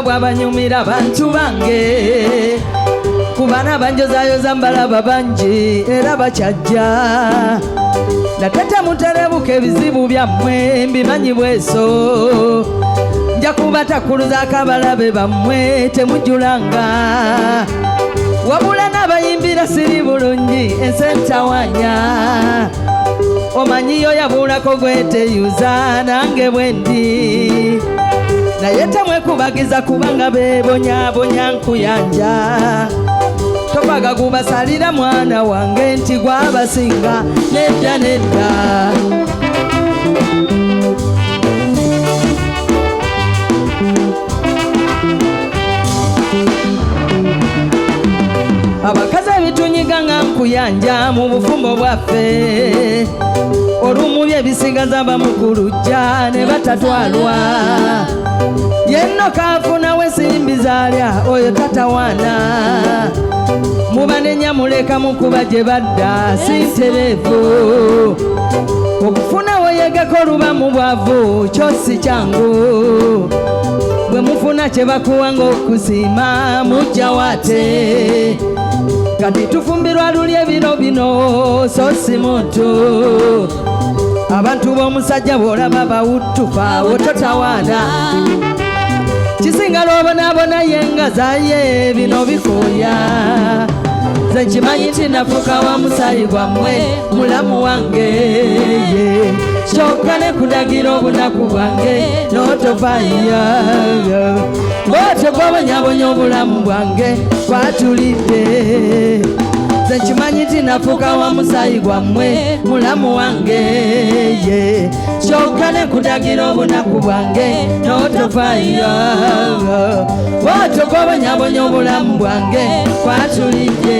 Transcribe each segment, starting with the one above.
bw'abanyumira abantu bange kubana banjozayoza mbalaba bangi era bakyajja natete muterebuka ebizibu byammwe mbimanyi bweso nja kubatakuluza akabalabe bammwe temujulanga wabula n'abayimbira siri bulungi ensentawanya omanyiyo yabulako gweteyuza nange bwendi naye temwekubagiza kubanga bebonyabonya nkuyanja tobaga kubasalira mwana wange nti gwabasinga nedda nedda abakazi ebitunyiga nga nkuyanja mu bufumbo bwaffe olumu byebisigaza bamukulujja ne batatwalwa yenno kafuna wesimbi zalya oyo tatawana mubanenya muleka mukuba gye badda sinterevu okufuna weyegeko luba mu bwavu kyosi kyangu bwe mufuna kye bakuwanga okusiima mujja wate kati tufumbirwa luli ebiro bino so si muntu abantu b'omusajja bw'olaba bawutufa wototawaana kisinga lw'obonaabona yenga zaye bino bikooya nze nkimanyi nti nafuuka wa musaayi gwammwe mulamu wange kyokka ne kudagira obunaku bwange n'otofaayo bw'otyo gw'obonyabonya obulamu bwange kwatulidde nze nkimanyi nti nafuuka wa musaayi gwammwe mulamu wange kyokka ne kudagira obunaku bwange n'otofaayo bw'otyo gw'obonyabonya obulamu bwange kwatulidde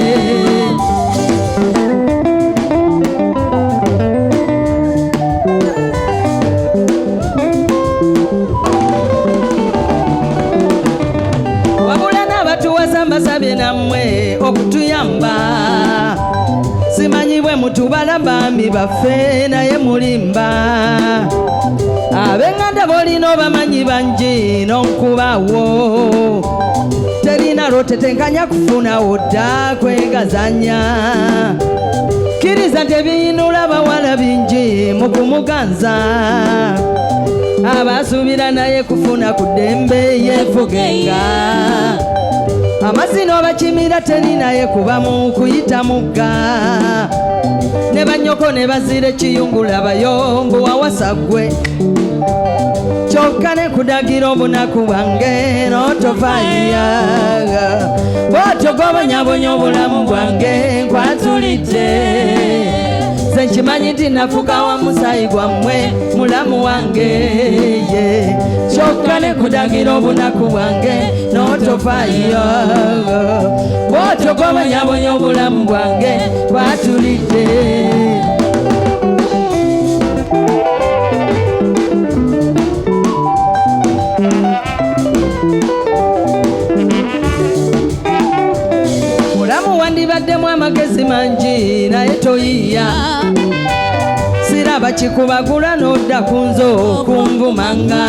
mbasabye nammwe okutuyamba simanyi bwe mutubala bambi baffe naye mulimba ab'eŋŋanda b'olina obamanyi bangi n'onkubaawo terina lwotetenkanya kufunawo dda kwegazanya kkiriza tebiyinula bawala bingi mu kumuganza abasuubira naye kufuna ku ddembe yeefugenga amazzi n'obakimira teri naye kuba mu kuyita mugga ne bannyoko ne bazira ekiyungula bayombo wawasa ggwe kyokka ne kudagira obunaku bwange n'otofaayo bw'otyo gw'obonyabonya obulamu bwange nkwatulidde nze nkimanyi nti nafuuka wa musaayi gwammwe mulamu wange kyokka ne kudagira obunaku bwange n'otofaayo bw'otyo gw'obonyabonya obulamu bwange kwatulidde mulamu wandibaddemu amagezi mangi naye toyiya siraba kikubagula n'odda ku nze okunvumanga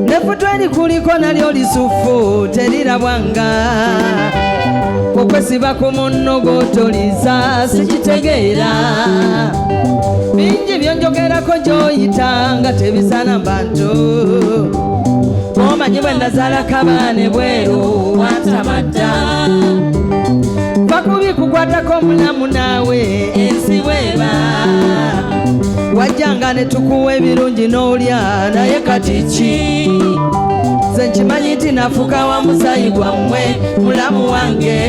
nefuto erikuliko nalyo lisufu terirabwanga okwesiba ku munno gw'otoliza sikitegeera bingi byonjogerako gy'oyitanga tebisana bantu omanyi bwe nazaalako abaana bweru wantamadda bakubi kukwatako omulamu naawe ensi bweba wajjanga ne tukuwa ebirungi n'olya naye kati ki nze nkimanyi nti nafuuka wa musaayi gwammwe mulamu wange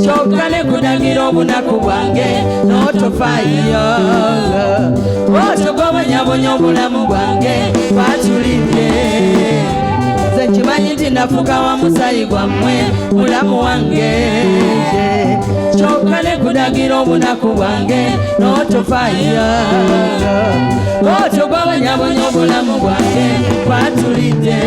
kyokka ne kudagira obunaku bwange n'otofaayo bw'otyo gw'obonyabonya obulamu bwange kwatulidde nze nkimanyi nti nafuuka wa musaayi gwammwe mulamu wange kyokka ne kudagira obunaku bwange n'otofaayo bw'otyo gw'obonyabonya obulamu bwange kwatulidde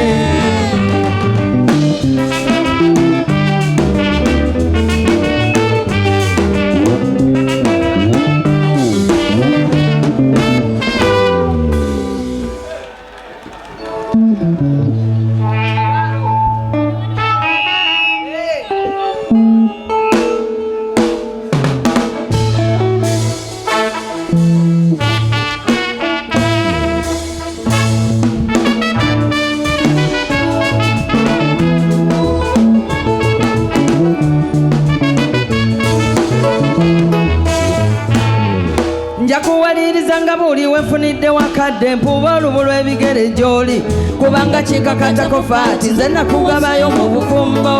njakuwaliriza nga buli wenfunidde wakadde mpuba olubulwa ebigere gy'oli kubanga kikakatako faati nze nakugabayo mu bufumbo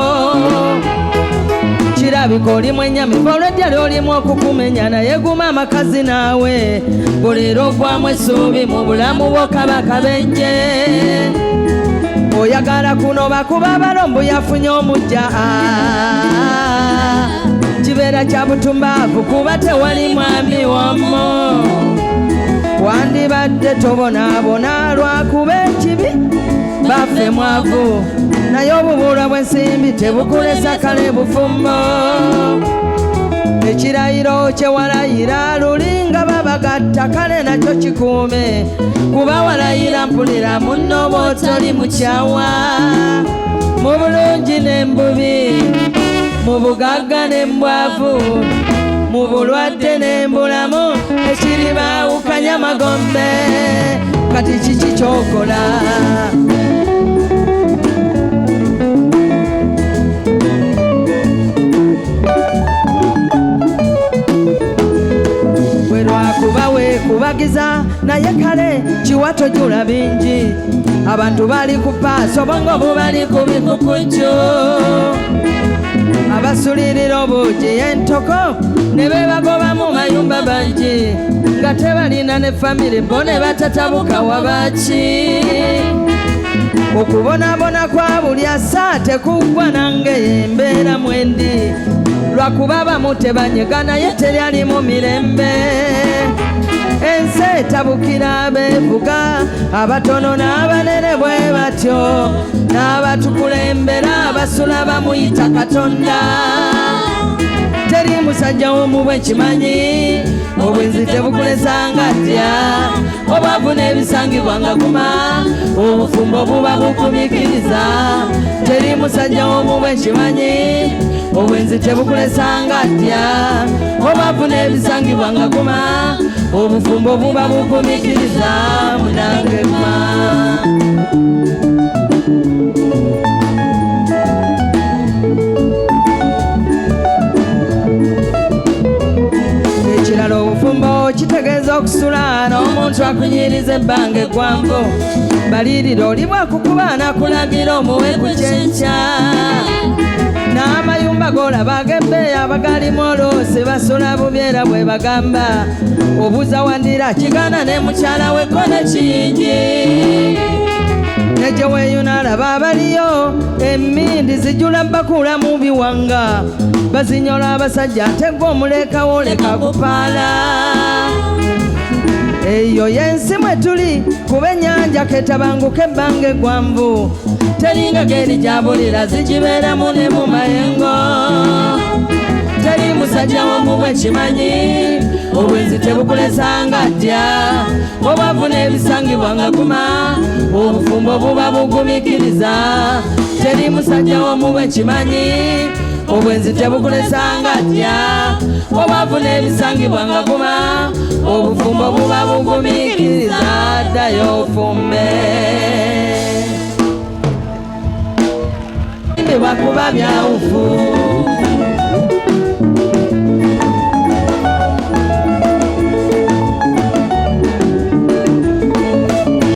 kirabika olimu ennyamivu olw'eddyali olimu okukumenya naye guma amakazi naawe buleero ogwamu essuubi mu bulamu bwo kabakabenje oyagala kunoba kuba abalombu yafunye omujja kibeera kya butumbaavu kuba tewali mwami wammo wandibadde tobonaabona lwakuba ekibi baffe mwavu naye obubulwa bw'ensimbi tebukulesa kale bufumbo ekirayiro kye walayira lulinga babagatta kale nakyo kikuume kuba walayira mpulira munno bw'otoli mukyawa mu bulungi n'embubi mu bugagga n'embwavu mu bulwadde n'embulamu ekiribaawukanya magombe kati kiki kyokola bwe lwakuba weekubagiza naye kale kiwatojula bingi abantu bali ku paaso bongo bubali ku bikukujju abasulirira obuugi entoko ne beebagoba mu mayumba bangi nga tebalina ne famire bo ne batatabuka wabaki okubonaabona kwa buli assa tekuggwa nange embeera mwendi lwakuba abamu tebanyega naye teryali mu mirembe ensi etabukira abeevuga abatono n'abanene bwe batyo n'abatukulembera abasula bamuyita katonda teri musajja womu bwekimanyi obwenzi tebukulesanga ddya obwavu n'ebisangibwa nga guma obufumbo buba bukumikiriza teri musajja womu bwekimanyi obwenzi tebukulesanga ddya obwavu n'ebisangibwa nga guma obufumbo buba bukumikiriza munangema ekirala obufumbo kitegeeza okusula n'omuntu akunyiriza ebbanga eggwanvu balirira oli bwakukuba nakulagira omuwe ku kyenkya n'amayumba golaba ag'ebbeeya abagalimu olwose basula bubyera bwe bagamba obuza wandira kigana ne mukyala we kone kiyingi negye weeyuna alaba abaliyo emmindi zijula bakula mu biwanga bazinyola abasajja ate gwe omulekawo leka kupaala eyo yensi mwe tuli kuba ennyanja ketabanguka ebbanga eggwanvu teringa geri gyabulira zigibeeramu ne mu mayengo teri musajja womu bwekimanyi obwenzi tebukulesanga ddya obwavu n'ebisangibwa nga guma obufumbo buba bugumikiriza teri musajja womu bwekimanyi obwenzi tebukulesanga ddya obwavu n'ebisangibwa nga guma obufumbo buba bugumikiriza ddayo ofumbe bakuba byawufu